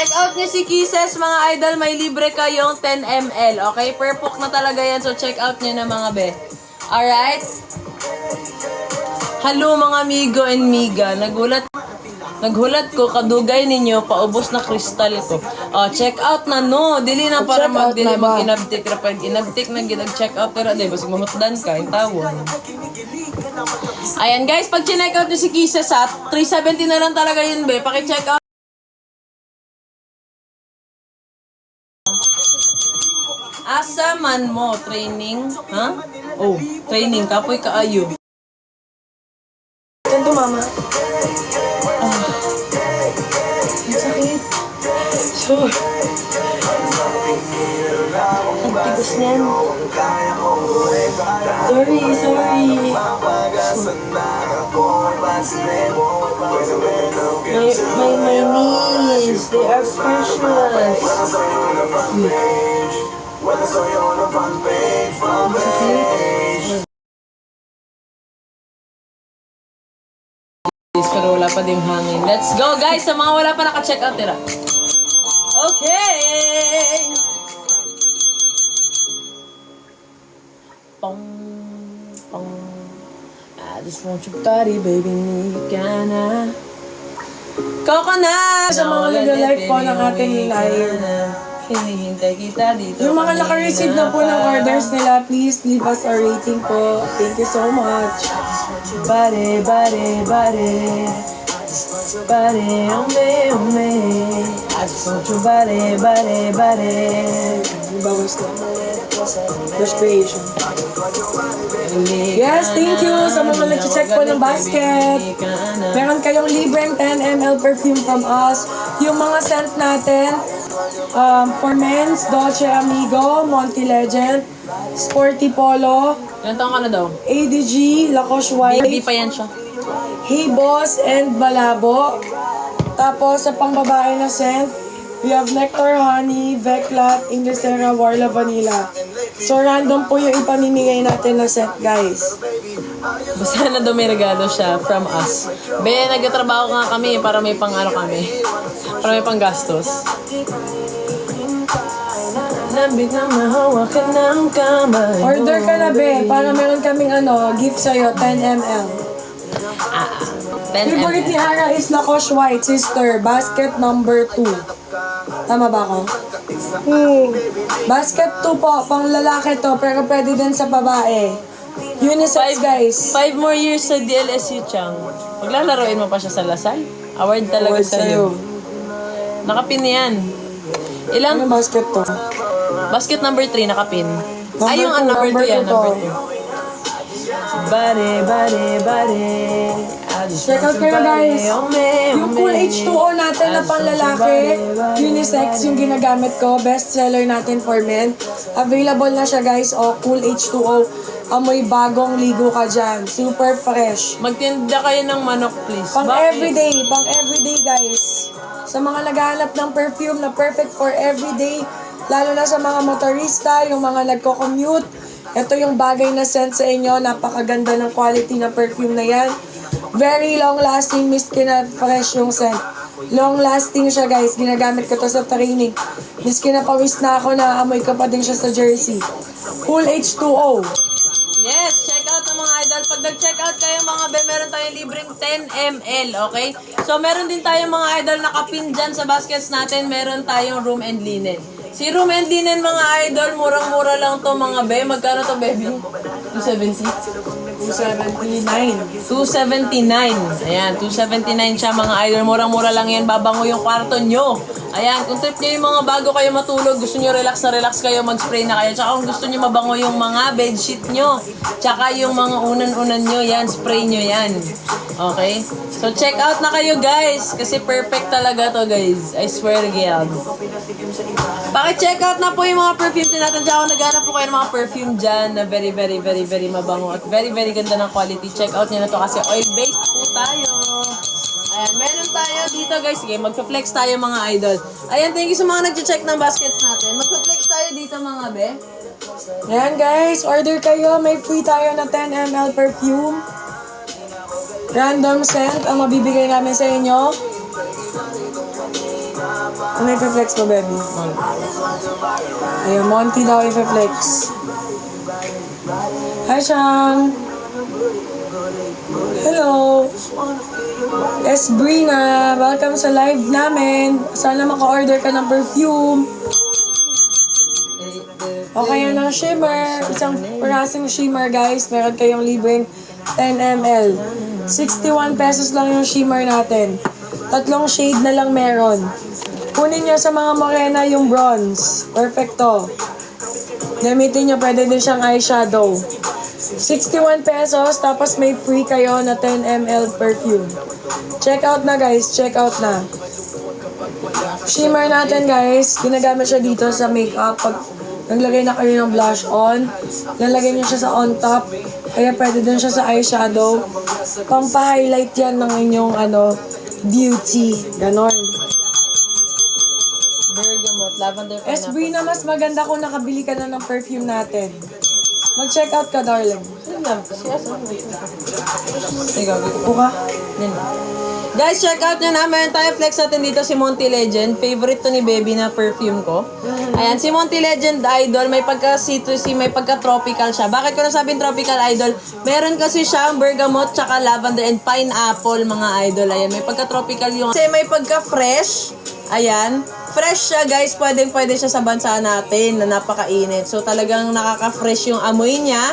check out niyo si Kisses, mga idol. May libre kayong 10 ml. Okay? Perfect na talaga yan. So, check out niyo na, mga be. Alright? Hello, mga amigo and miga. Naghulat ko, kadugay ninyo, paubos na kristal ko. Oh, check out na, no. Dili na para mag-inabtik. Pag inabtik na, ginag-check out. Pero, di ba, sigmamutdan ka, yung tawon. Ayan, guys, pag check out nyo si Kisses, sa 370 na lang talaga yun, be. Paki-check out. Asa man mo, training? Ha? Oh, training. Kapoy kaayo. Ganto, mama. Ang sakit. Sure. Ang tigas niyan. Sorry. My knees, they are precious. Pero wala pa ding hangin. Let's go, guys! Sa mga wala pa naka-check out, tira. Okay! Pong. I just want your body, baby. Nika na. Koko na! Sa mga nag-like po ng ating live. Hinihintay kita dito. Yung mga naka-receive na po ng orders nila, please leave us a rating po. Thank you so much. Body, ome. I just want your body. Bawas na. First creation. Yes, thank you sa mga nag-check po ng basket. Meron kayong libreng 10 ml perfume from us. Yung mga scent natin, for men's, Dolce Amigo, Monty Legend, Sporty Polo, Ilan taon ka na daw? ADG, Lacoste White, Hindi pa yan siya. Hey Boss, and Malabo. Tapos sa pangbabae na scent, we have Nectar Honey, Veclat, Indesera, Warla Vanilla. So random po yung ipamimigay natin na set, guys. Basta na daw may regalo siya from us. Be, nagtatrabaho nga kami para may pang-ano kami. Para may pang-gastos. Nabig na mahawak ka ng kamay. Order ka na, be, para meron kaming gift sa'yo, 10 ml. 10 Favorite ni Hara is Lacoste White, sister, basket number 2. Tama ba ako? Basket 2 po, pang lalaki to, pero pwede din sa babae. Unisex, guys. 5 more years sa DLSU, Chang. Maglalaroin mo pa siya sa Lasal? Award talaga sa'yo. Nakapin yan. Ano Ilang? basket to? Basket number 3, nakapin. Number Yung two, number 2 number yan, two number to. 2. Body. Check out kayo, guys. Yung Cool H2O natin na panglalaki, unisex yung ginagamit ko, best seller natin for men. Available na siya, guys. Cool H2O. Amoy bagong ligo ka dyan. Super fresh. Magtinda kayo ng manok, please. Pang Bakit? everyday, guys. Sa mga naghahanap ng perfume na perfect for everyday, lalo na sa mga motorista, yung mga nagko-commute, ito yung bagay na scent sa inyo. Napakaganda ng quality na perfume na yan. Very long-lasting, miski na fresh yung scent. Long-lasting siya, guys. Ginagamit ko to sa training. Miski na pawis na ako, naamoy ko pa din siya sa jersey. Cool H2O. Yes, check out ng mga idol. Pag nag-check out kayo mga be, meron tayong libreng 10 ml, okay? So, meron din tayong mga idol nakapin dyan sa baskets natin. Meron tayong room and linen. Si room and linen mga idol, murang-mura lang to mga be. Magkano to, baby? 270? 279. 279. Ayan, 279 siya mga idol. Murang-mura lang yan. Babango yung kwarto nyo. Ayan, kung trip nyo yung mga bago kayo matulog, gusto nyo relax na relax kayo, mag-spray na kayo. Tsaka kung gusto nyo mabango yung mga bedsheet nyo, tsaka yung mga unan-unan nyo, yan, spray nyo yan. Okay? So, check out na kayo, guys. Kasi perfect talaga to, guys. I swear to God. Paki-check out na po yung mga perfume din natin. Tsaka kung naghanap po kayo ng mga perfume dyan na very mabango at very ganda ng quality. Check out nyo na to kasi oil-based po tayo. Ayan, meron tayo dito, guys. Sige, magpa-flex tayo mga idol. Ayan, thank you sa mga nag-check ng baskets natin. Magpa-flex tayo dito mga be. Ayan, guys. Order kayo. May free tayo na 10 ml perfume. Random scent ang mabibigay namin sa inyo. Ano i-flex mo, baby? Ayun, Monty daw i-flex. Hi, Shang! Hello! Es Brina, welcome sa live namin. Sana maka-order ka ng perfume. O kaya ng shimmer. Isang parasing shimmer, guys. Meron kayong libreng 10 ml. 61 pesos lang yung shimmer natin. 3 shade na lang meron. Kunin nyo sa mga morena yung bronze. Perfecto. Gamitin nyo, pwede din siyang eyeshadow. 61 pesos, tapos may free kayo na 10 ml perfume. Check out na, guys. Check out na. Shimmer natin, guys. Ginagamit siya dito sa makeup. Pag naglagay na kayo ng blush on, lalagay nyo siya sa on top. Kaya pwede din siya sa eyeshadow. Pampa-highlight yan ng inyong beauty. Ganon. Bergamot, lavender, SB na mas maganda kung nakabili ka na ng perfume natin. Mag-check out ka, darling. Buka. Guys, check out nyo na. Meron tayo flex natin dito si Monty Legend. Favorite to ni Baby na perfume ko. Ayan, si Monty Legend Idol. May pagka-citrusy, may pagka-tropical siya. Bakit ko nasabing tropical idol? Meron kasi siyang bergamot, tsaka lavender and pineapple, mga idol. Ayan, may pagka-tropical yung... Kasi may pagka-fresh. Ayan. Fresh siya, guys. Pwede siya sa bansa natin na napakainit. So, talagang nakaka-fresh yung amoy niya.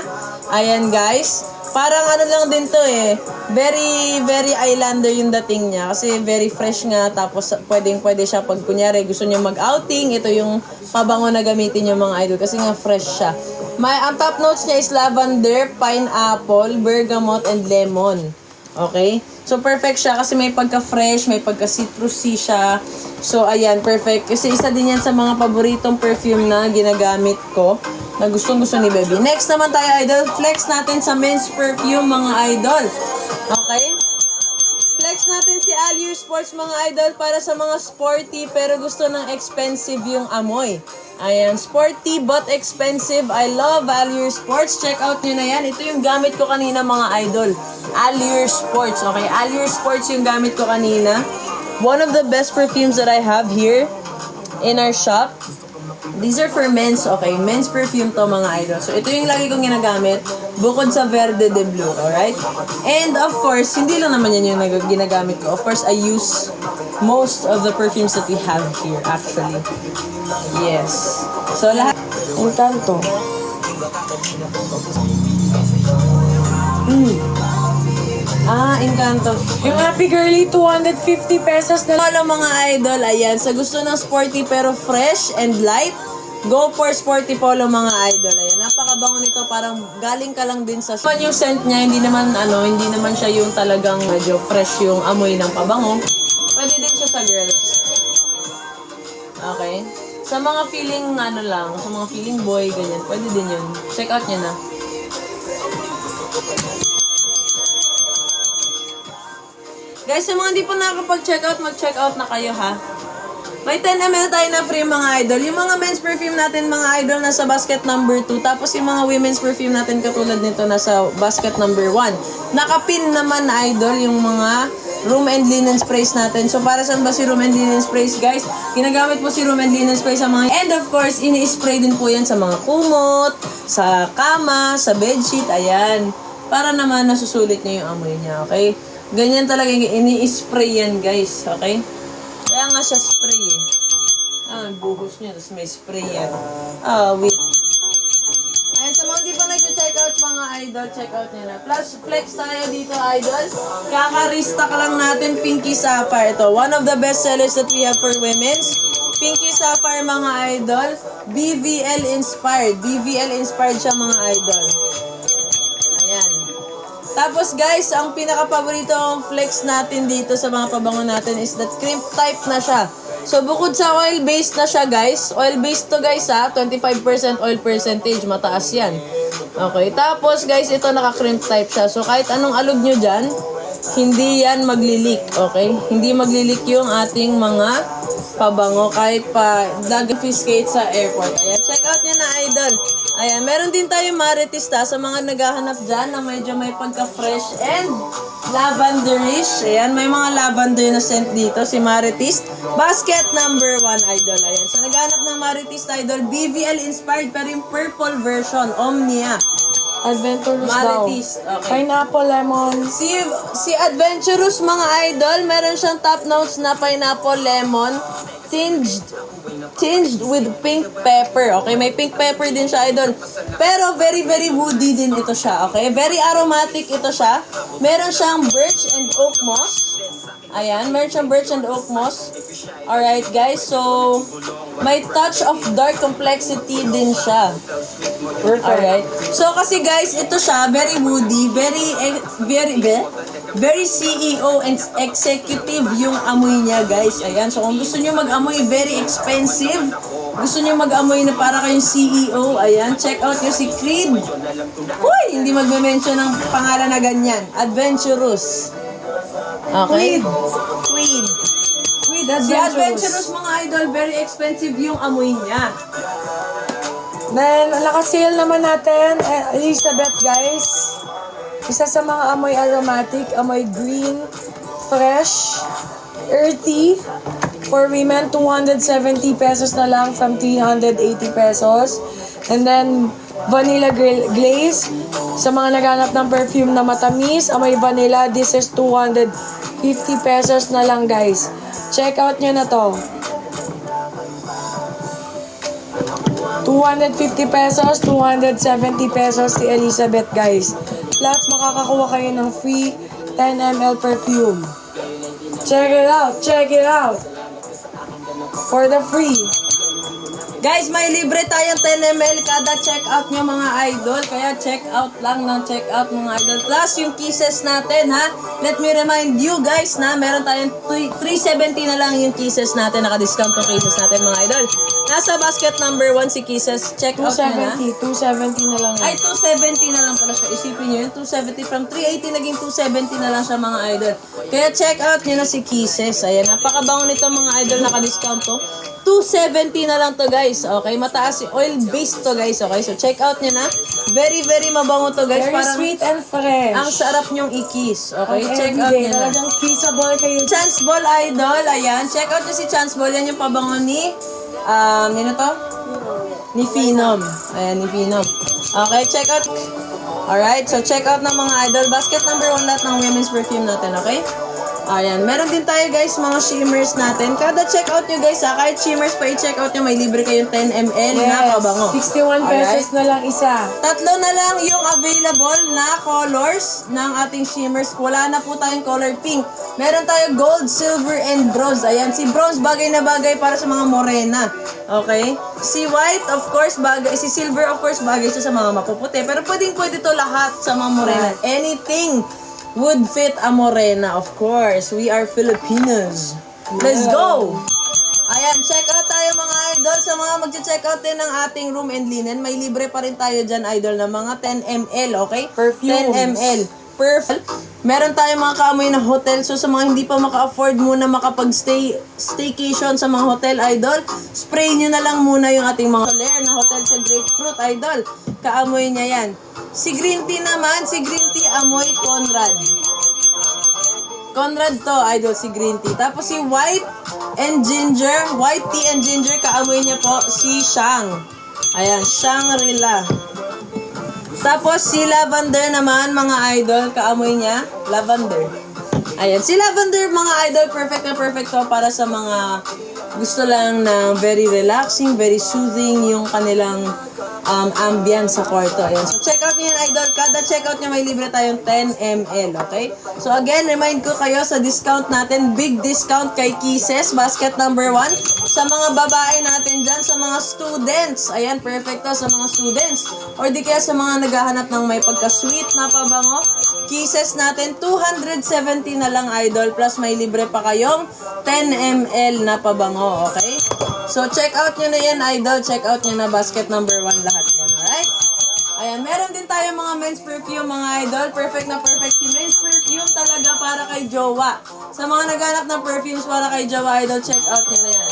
Ayan, guys. Parang ano lang din to eh. Very, very islander yung dating niya. Kasi very fresh nga. Tapos, pwede siya pag kunyari gusto niya mag-outing. Ito yung pabango na gamitin yung mga idol. Kasi nga fresh siya. Ang top notes niya is lavender, pineapple, bergamot, and lemon. Okay? So, perfect siya kasi may pagka-fresh, may pagka-citrusy siya. So, ayan, perfect. Kasi isa din yan sa mga paboritong perfume na ginagamit ko na gustong-gusto ni Baby. Next naman tayo, idol. Flex natin sa men's perfume, mga idol. Okay? Flex natin si Allure Sports, mga idol, para sa mga sporty pero gusto ng expensive yung amoy. Ayan, sporty but expensive. I love Allure Sports. Check out nyo na yan. Ito yung gamit ko kanina, mga idol. Allure Sports. Okay, Allure Sports yung gamit ko kanina. One of the best perfumes that I have here in our shop. These are for men's, okay? Men's perfume to, mga idol. So, ito yung lagi kong ginagamit bukod sa Verde de Blue, alright? And, of course, hindi lang naman yan yung ginagamit ko. Of course, I use most of the perfumes that we have here, actually. Yes. So, lahat... Encanto. Encanto. Yung Happy Girly, 250 pesos na lang. Hello, mga idol. Ayan, sa gusto ng sporty pero fresh and light, go for Sporty Polo, mga idol. Ayan, napakabango nito. Parang galing ka lang din sa... Yung scent niya, hindi naman siya yung talagang medyo fresh yung amoy ng pabango. Pwede din siya sa girls. Okay? Sa mga feeling, sa mga feeling boy, ganyan, pwede din yun. Check out niya na. Guys, sa mga hindi pa nakakapag-check out, mag-check out na kayo, ha? May 10 ml tayo na free, mga idol. Yung mga men's perfume natin, mga idol, nasa basket number 2. Tapos yung mga women's perfume natin, katulad nito, nasa basket number 1. Nakapin naman, idol, yung mga room and linen sprays natin. So, para saan ba si room and linen sprays, guys? Ginagamit po si room and linen sprays sa mga... And of course, ini-spray din po yan sa mga kumot, sa kama, sa bedsheet, ayan. Para naman nasusulit niya yung amoy niya, okay? Ganyan talaga, ini-spray yan, guys, okay? Kaya nga siya spray eh. Buhos niya, tapos may spray yan. Wait. Ayun, sa mga di pa nag-check out, mga idol, check out nyo na. Plus, flex tayo dito, idol. Kaka-restock lang natin Pinky Sapphire. Ito, one of the best sellers that we have for women's. Pinky Sapphire, mga idol. BVL inspired. BVL inspired siya, mga idol. Ayan. Tapos guys, ang pinaka-paborito kong flex natin dito sa mga pabango natin is that cream type na siya. So bukod sa oil-based na siya, guys. Oil-based to, guys, ha. 25% oil percentage. Mataas yan. Okay. Tapos guys, ito naka-cream type siya. So kahit anong alog nyo dyan, hindi yan magli-leak. Okay? Hindi magli-leak yung ating mga pabango kahit pa nag-confiscate sa airport. Ayan, check out nyo na, idol. Ayan, meron din tayo Maritista sa mga naghahanap dyan na medyo may pagka-fresh and lavenderish. Ayan, may mga lavender na scent dito, si Maritist. Basket number 1, idol. Ayan, sa naghahanap ng Maritist, idol, BVL inspired pero yung purple version, Omnia. Adventurous daw. Maritist, okay. Pineapple, lemon. Si Adventurous, mga idol, meron siyang top notes na pineapple, lemon, tinged with pink pepper. Okay, may pink pepper din siya, idol. Pero very, very woody din ito siya. Okay, very aromatic ito siya. Meron siyang birch and oak moss. Ayan, meron siyang birch and oak moss. Alright, guys. So, may touch of dark complexity din siya. Perfect. Alright. So, kasi guys, ito siya, very woody, very CEO and executive yung amoy niya, guys. Ayan. So, kung gusto niyo mag-amoy, very expensive. Gusto niyo mag-amoy na para kayong CEO, ayan. Check out yung si Creed. Uy, hindi magme-mention ng pangalan na ganyan. Adventurous. Okay? Creed. Si Adventurous, mga idol, very expensive yung amoy niya. Then, naka-sale naman natin, Elizabeth, guys. Isa sa mga amoy aromatic, amoy green, fresh, earthy. For women, 270 pesos na lang from 380 pesos. And then, vanilla glaze. Sa mga naghanap ng perfume na matamis, amoy vanilla, this is 250 pesos na lang, guys. Check out nyo na to. 250 pesos, 270 pesos si Elizabeth, guys. Plus, makakakuha kayo ng free 10 ml perfume. Check it out, check it out. For the free. Guys, may libre tayong 10 ml kada check-out nyo, mga idol. Kaya check-out lang ng check-out, mga idol. Plus, yung kisses natin, ha? Let me remind you, guys, na meron tayong 370 na lang yung kisses natin. Naka-discount yung kisses natin, mga idol. Nasa basket number 1 si kisses. Check-out nyo na. 270 na lang. Ay, 270 na lang pala siya. Isipin nyo yun, 270 from 380 naging 270 na lang siya, mga idol. Kaya check out nyo na si Kisses. Ayan, napakabango nito, mga idol, naka-discount to. 270 na lang to, guys. Okay, mataas yung oil-based to, guys. Okay, so check out nyo na. Very, very mabango to, guys. Very Parang sweet and fresh. ang sarap nyong i-kiss. Okay, Okay, check out everyday. nyo na. Talagang kissable kayo. Chance Ball, idol. Ayan, check out nyo si Chance Ball. Yan yung pabango ni, nino to? Ni Phenom. Ayan, ni Phenom. Okay, check out. Alright, so check out ng mga idol. Basket number 1 lahat ng women's perfume natin, okay? Ayan, meron din tayo, guys, mga shimmers natin. Kada check out nyo, guys, ha, kahit shimmers pa i-check out nyo, may libre kayong 10 ml na pabango. 61 pesos na lang isa. Tatlo na lang yung available na colors ng ating shimmers. Wala na po tayong color pink. Meron tayo gold, silver, and bronze. Ayan, si bronze bagay na bagay para sa mga morena. Okay? Si white, of course, bagay. Si silver, of course, bagay siya sa mga mapuputi. Pero pwede to lahat sa mga morena. Anything would fit a morena, of course. We are Filipinos. Let's go! Ayan, check out tayo, mga idol. Sa mga mag-check out din ng ating room and linen, may libre pa rin tayo dyan, idol, na mga 10 ml, okay? Perfumes. 10 ml. Perfume. Meron tayong mga kaamoy na hotel. So, sa mga hindi pa maka-afford muna makapag-staycation sa mga hotel, idol, spray nyo na lang muna yung ating mga soler na hotel sa grapefruit, idol. Kaamoy niya yan. Si green tea naman, si green tea amoy Conrad. Conrad to, idol, si green tea. Tapos si white and ginger, white tea and ginger, kaamoy niya po si Shang. Ayan, Shangri-La. Tapos si lavender naman, mga idol, kaamoy niya, lavender. Ayan, si lavender, mga idol, perfect na perfect to para sa mga gusto lang na very relaxing, very soothing yung kanilang ambience sa kwarto. Ayan. So, check out nyo yun, idol. Kada check out nyo, may libre tayong 10 ml, okay? So, again, remind ko kayo sa discount natin, big discount kay Kisses, basket number 1. Sa mga babae natin dyan, sa mga students. Ayan, perfect to sa mga students. Or di kaya sa mga naghahanap ng may pagka-sweet na pabango. Kisses natin, 270 na lang, idol. Plus, may libre pa kayong 10 ml na pabango, okay? So, check out nyo na yan, idol. Check out nyo na basket number 1 lahat yan, alright? Ayan. Ayan, meron din tayo mga men's perfume, mga idol. Perfect na perfect si men's perfume talaga para kay jowa. Sa mga naghanap ng perfumes para kay jowa, idol, check out nyo na yan.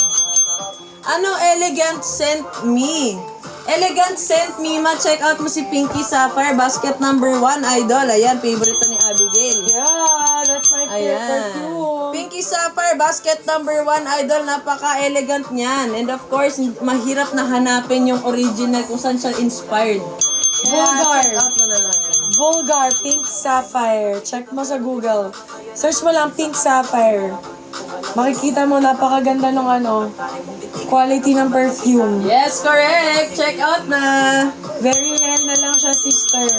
Ano, Elegant Scent Me. Elegant Scent Me, ma-check out mo si Pinky Sapphire, basket number 1, idol. Ayan, favorite to ni Abigail. Yeah, that's my favorite Ayan. perfume. Pinky Sapphire, basket number 1, idol. Napaka-elegant niyan. And of course, mahirap na hanapin yung original kung saan siya inspired. Vulgar. Check out mo na lang yan. Vulgar Pink Sapphire. Check mo sa Google. Search mo lang Pink Sapphire. Makikita mo napakaganda ng quality ng perfume. Yes, correct. Check out na. Very rare na lang siya, sister.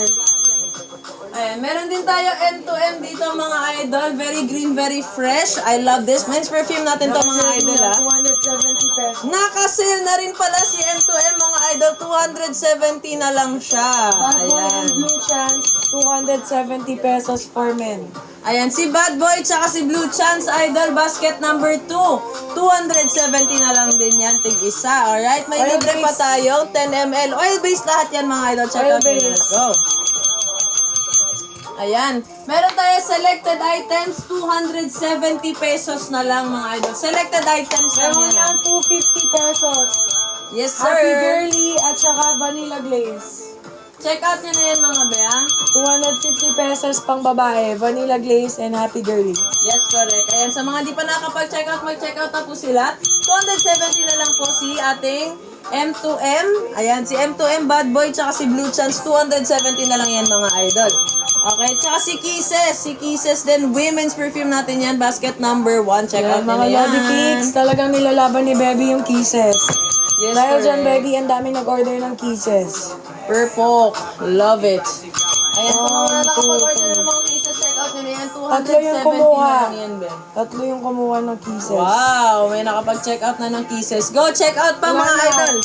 Ayan, meron din tayo M2M dito, mga idol. Very green, very fresh. I love this. Men's perfume natin to, mga idol, ha. 270 pesos. Naka-sale na rin pala si M2M, mga idol. 270 na lang siya. Bad Boy Ayan. and Blue Chance, 270 pesos for men. Ayan, si Bad Boy tsaka si Blue Chance, idol, basket number 2. 270 na lang din yan, tig-isa. Alright, may Oil libre pa base. tayo. 10 ml. Oil-based lahat yan, mga idol. Check Oil out nyo. base. Let's go. Ayan. Meron tayo selected items, 270 pesos na lang, mga idol. Selected items lang Meron yan. lang 250 pesos. Yes, sir. Happy Girly at saka Vanilla Glaze. Check out nyo na yan, mga bea. 250 pesos pang babae, Vanilla Glaze and Happy Girly. Yes, correct. Ayan, sa mga di pa nakapag-check out, mag-check out na po sila. 270 na lang po si ating M2M. Ayan, si M2M Bad Boy tsaka si Blue Chance, 270 na lang yan, mga idol. Okay, tsaka si Kisses. Si Kisses din, women's perfume natin yan, basket number 1. Check out Yan, mga nila yan. Lodi Kicks, talagang nilalaban ni Baby yung Kisses. Yes, Dahil dyan, correct. Baby, ang dami nag-order ng Kisses. Purple. Love it. Ayan, sa mga 1, 2, nakapag-order ng mga Kisses, check out nyo na yan, 270 Tatlo yung kumuha. na lang yan, be. Tatlo yung kumuha ng Kisses. Wow, may nakapag-check out na ng Kisses. Go, check out pa, Wala mga na. idol.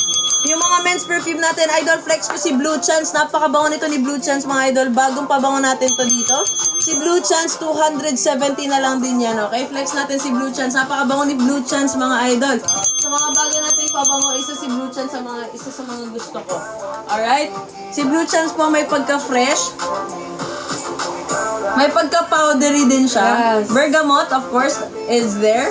Yung mga men's perfume natin, Idol Flex ko si Blue Chance. Napakabango nito ni Blue Chance, mga idol. Bagong pabango natin to dito. Si Blue Chance, 270 na lang din yan, okay? Flex natin si Blue Chance. Napakabango ni Blue Chance, mga idol. Sa mga bago natin pabango, isa si Blue Chance isa sa mga gusto ko. Alright? Si Blue Chance po may pagka-fresh. May pagka-powdery din siya. Yes. Bergamot, of course, is there.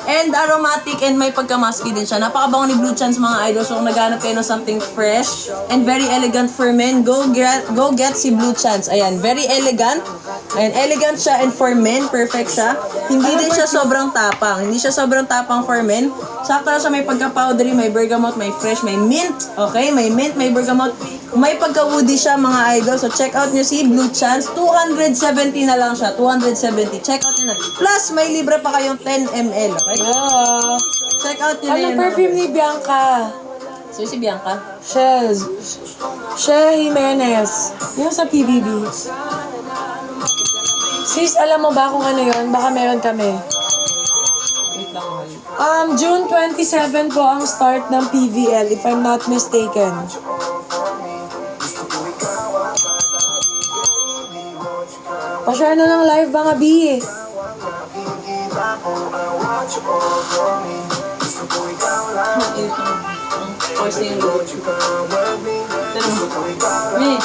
And aromatic and may pagka-musky din siya. Napakabango ni Blue Chance, mga idol. So kung naghanap kayo ng something fresh and very elegant for men, go get si Blue Chance. Ayan, very elegant. Ayan, elegant siya and for men, perfect siya. Hindi din siya sobrang tapang. Hindi siya sobrang tapang for men. Sakto lang siya, may pagka-powdery, may bergamot, may fresh, may mint. Okay, may mint, may bergamot. May pagka-woody siya, mga idol. So check out nyo si Blue Chance. 270 na lang siya. 270. Check out nyo na. Plus, may libre pa kayong 10 ml. Okay? Yeah. Check out nyo na Anong yan. perfume ni Bianca? So, si Bianca. She Jimenez. Yung sa PBB. Sis, alam mo ba kung ano yun? Baka meron kami. Wait lang. June 27 po ang start ng PVL, if I'm not mistaken. Pa-share na ng live mga B. Voice na yung load. May.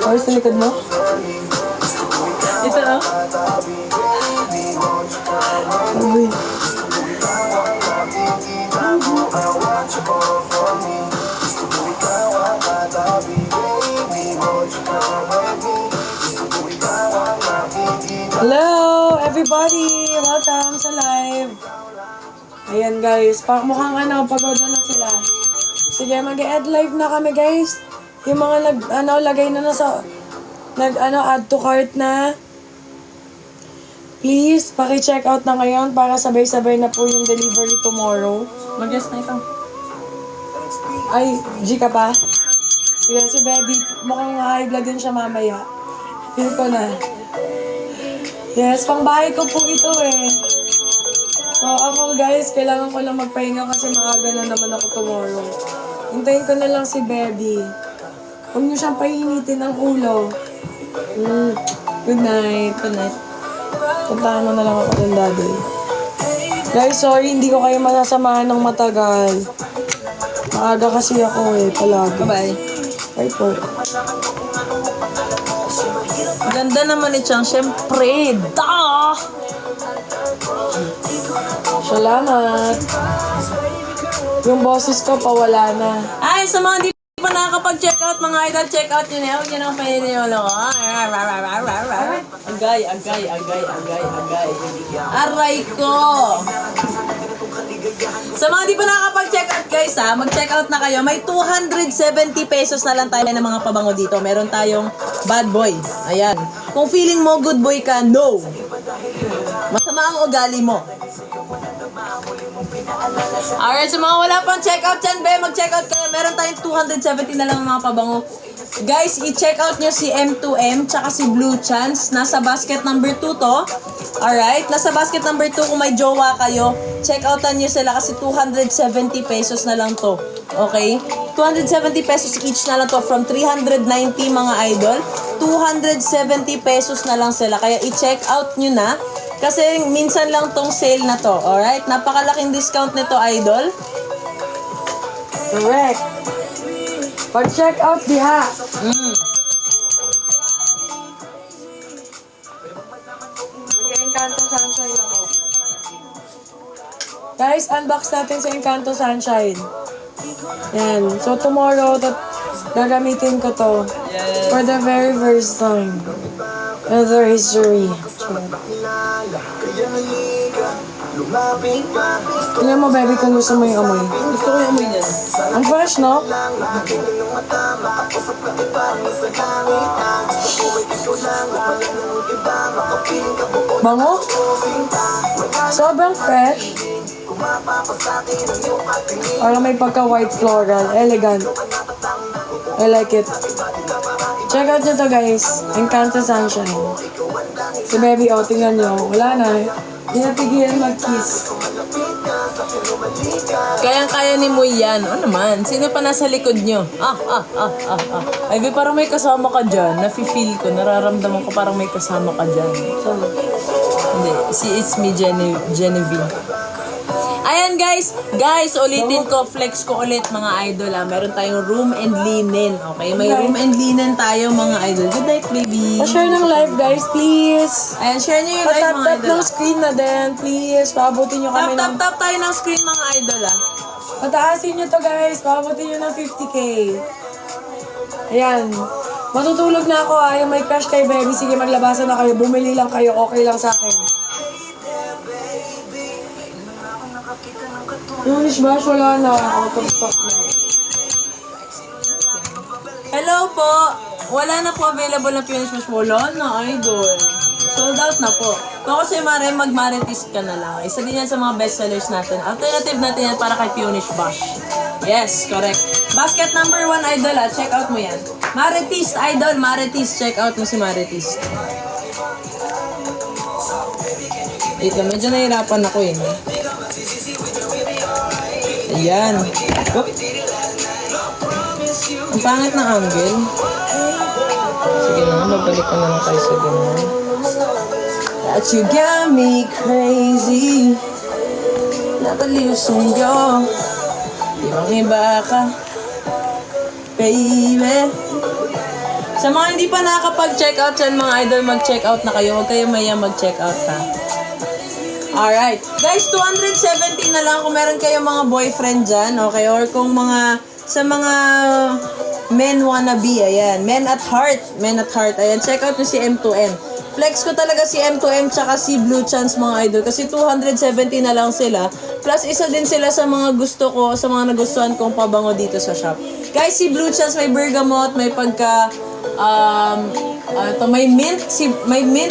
Or sa likod mo? Ito, oh. Uy. Hello, everybody! Welcome sa live. Ayan guys, mukhang pagod na sila. Sige, mag-add live na kami guys. Yung mga lagay na sa add to cart na. Please, paki-check out na ngayon para sabay-sabay na po yung delivery tomorrow. Mag-guess na ito. Ay, G ka pa? Sige, si Baby, mukhang high blood din siya mamaya. Feel ko na. Yes, pang bahay ko po ito eh. So ako guys, kailangan ko lang magpahinga kasi maaga na naman ako tomorrow. Hintayin ko na lang si Baby. Huwag niyo siyang painitin ang ulo. Good night. Good night. Puntahan mo na lang ako ng daddy. Guys, sorry, hindi ko kayo masasamahan ng matagal. Maaga kasi ako palagi. Bye-bye. Ay po. Ganda naman ni Chang. Siyempre. Da! Salamat. Yung boses ko pawala na. Ay, sa mga di pa nakakapag-check out, mga idol, check out yun eh. Huwag yun ang paniniyolo ko. Agay. Aray ko. Sa mga di pa nakakapag-check out guys ha, mag-check out na kayo. May 270 pesos na lang tayo ng mga pabango dito. Meron tayong bad boy. Ayan. Kung feeling mo good boy ka, no. Masama ang ugali mo. Alright, so mga wala pang check out dyan, be, mag-check out kayo. Meron tayong 270 na lang ng mga pabango. Guys, i-check out nyo si M2M tsaka si Blue Chance. Nasa basket number 2 to. Alright, nasa basket number 2 kung may jowa kayo. Check outan nyo sila kasi 270 pesos na lang to. Okay? 270 pesos each na lang to from 390 mga idol. 270 pesos na lang sila. Kaya i-check out nyo na. Kasi minsan lang tong sale na to. Alright? Napakalaking discount nito, idol. Correct. Pag-check out diha. Encanto Sunshine ako. Guys, unbox natin sa Encanto Sunshine. Yan. So, tomorrow, gagamitin ko to. Yes. For the very first time. Another history. Tingnan mo, baby, kung gusto mo yung amoy. Gusto ko yung amoy niyan. Ang fresh, no? Bango? Sobrang fresh. Parang may pagka-white floral. Elegant. I like it. Check out nyo to, guys. Encanto Sunshine. Si baby, oh, tingnan nyo. Wala na. Hindi napigilan mag-kiss. Kayang-kaya ni Moy yan. Ano naman? Sino pa nasa likod nyo? Ay, be, parang may kasama ka dyan. Nafe-feel ko. Nararamdaman ko parang may kasama ka dyan. Hindi. It's me, Genevieve. Ayan guys, ulitin ko, flex ko ulit mga idol Meron tayong room and linen, okay? May room and linen tayo mga idol. Good night, baby. Pa-share ng live, guys, please. Ayan, share nyo yung live mga Pa-tap-tap idol. ng screen na din, please. Paabutin nyo kami ng... Tap tayo ng screen mga idol Pataasin nyo to, guys. Paabutin nyo ng 50k. Ayan. Matutulog na ako, Yung may crush kay baby. Sige, maglabasan na kayo. Bumili lang kayo. Okay lang sa akin. Yung dishwash, wala na. Out of stock na. Hello po. Wala na po available na Punish Mash. Wala na, idol. Sold out na po. Kung kasi Mare, mag-Maritis ka na lang. Isa din yan sa mga bestsellers natin. Alternative natin yan para kay Punish Bash. Yes, correct. Basket number 1, idol Check out mo yan. Maritis, idol. Maritis. Check out mo si Maritis. Ito, medyo nahirapan ako Ayan. Oop. Ang pangit na angle. Sige na, babalik ko na lang tayo sa ganun. That you got me crazy. Nabaliw sa'yo. Ibang iba ka, baby. Sa mga hindi pa nakakapag-check out dyan, mga idol, mag-check out na kayo. Huwag kayo maya mag-check out Alright. Guys, 270 na lang kung meron kayong mga boyfriend dyan, okay? Or kung sa mga men wannabe, ayan. Men at heart, ayan. Check out nyo si M2M. Flex ko talaga si M2M tsaka si Blue Chance, mga idol. Kasi 270 na lang sila. Plus, isa din sila sa mga gusto ko, sa mga nagustuhan kong pabango dito sa shop. Guys, si Blue Chance may bergamot, may pagka, may mint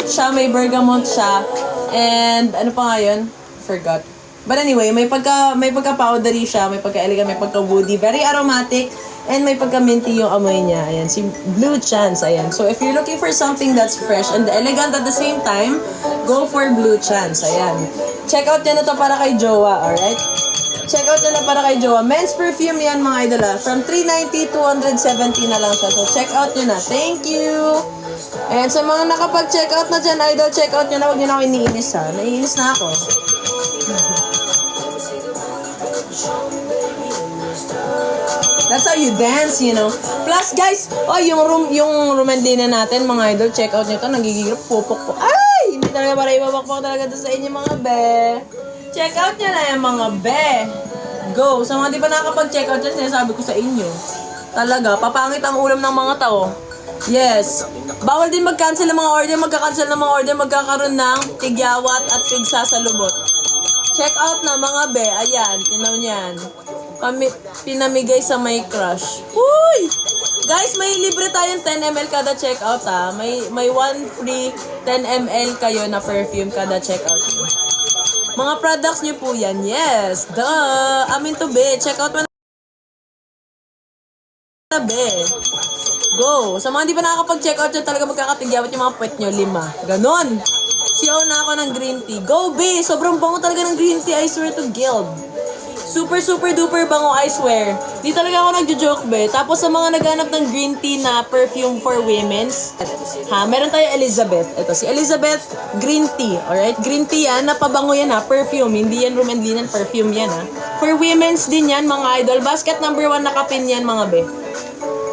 siya, may bergamot siya. And, ano pa nga yun? Forgot. But anyway, may pagka-powdery siya, may pagka-elegant, may pagka-woody, very aromatic, and may pagka-minty yung amoy niya. Ayan, si Blue Chance, ayan. So, if you're looking for something that's fresh and elegant at the same time, go for Blue Chance, ayan. Check out nyo na to para kay Jowa, alright? Check out nyo na para kay Jowa. Men's perfume yan, mga idol From 390, 270 na lang siya. So, check out nyo na. Thank you! And sa mga nakapag-check out na dyan, idol, check out nyo na. Huwag nyo na ako iniinis Naiinis na ako. That's That's how you dance, you know. Plus, guys, yung room and linen natin, mga idol, check out nyo to. Nagigigil, pupok po. Ay! Hindi talaga para ibabakbak talaga to sa inyo, mga be. Check out nyo na yung mga be. Go! Sa mga di pa nakapag-check out dyan, sinasabi ko sa inyo. Talaga, papangit ang ulam ng mga tao. Yes. Bawal din mag-cancel ng mga order, magka-cancel ng mga order, magkakaroon ng tigyawat at pigsasalubot. Check out na mga be. Ayan, tinaw niyan. Pinamigay sa may crush. Uy! Guys, may libre tayong 10 ml kada checkout ha. May one free 10 ml kayo na perfume kada checkout. Mga products niyo po yan. Yes. Duh. Amin to be. Check out mo na be. Go. Sa mga di pa nakakapag-check out dyan, talaga magkakatigyawat yung mga puwet nyo. 5. Ganon. CEO na ako ng green tea. Go, be! Sobrang bango talaga ng green tea. I swear to Guild. Super, super duper bango, I swear. Di talaga ako nagjo-joke, be. Tapos sa mga naghanap ng green tea na perfume for women's, meron tayo Elizabeth. Ito, si Elizabeth green tea. Alright? Green tea yan. Napabango yan, ha. Perfume. Hindi yan room and linen. Perfume yan, ha. For women's din yan, mga idol. Basket number 1 nakapin yan, mga be.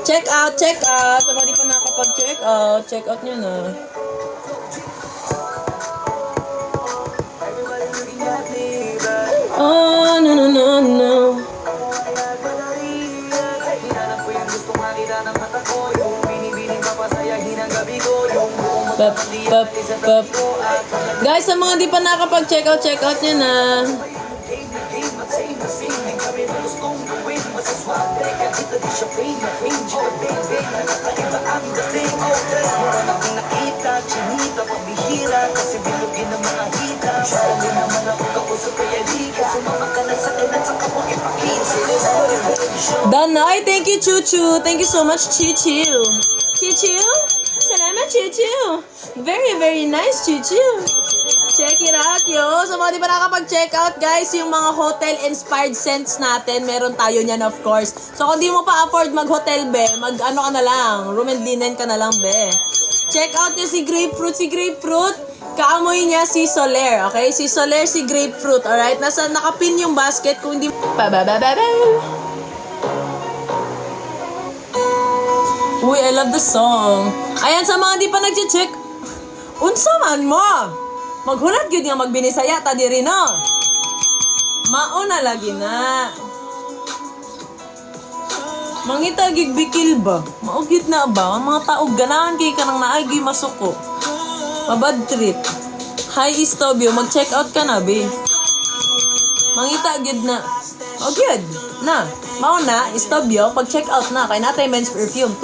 Check out, check out. Sa mga di pa nakapag-check out, check out nyo na. Oh, no, no, no, no. Pop, pop, pop. Guys, sa mga di pa nakapag-check out nyo na. Done na. Ay, thank you, Chuchu. Thank you so much, Chuchu. Chuchu? Salamat, Chuchu. Very, very nice, Chuchu. Check it out, yo. Sa mga di pa nakapag-check out, guys, yung mga hotel-inspired scents natin, meron tayo niyan, of course. So, kung di mo pa afford mag-hotel, be, mag-ano ka na lang, room and linen ka na lang, be. Check out niya si Grapefruit. Si Grapefruit, kaamoy niya si Soler, okay? Si Soler, si Grapefruit, alright? Nakapin yung basket kung hindi... Uy, I love the song. Ayan, sa mga di pa nag-check, unsa man mo? Maghulat gyud nga magbinisaya ta diri no. Mauna lagi na. Mangita gig bikil ba? Maugit na ba? Ang mga taog ganahan kay kanang naagi masuko. Mabad trip. Hi Istobio, mag-check out ka na be. Mangita gid na. O gyud na. Mauna Istobio, pag-check out na kay natay men's perfume.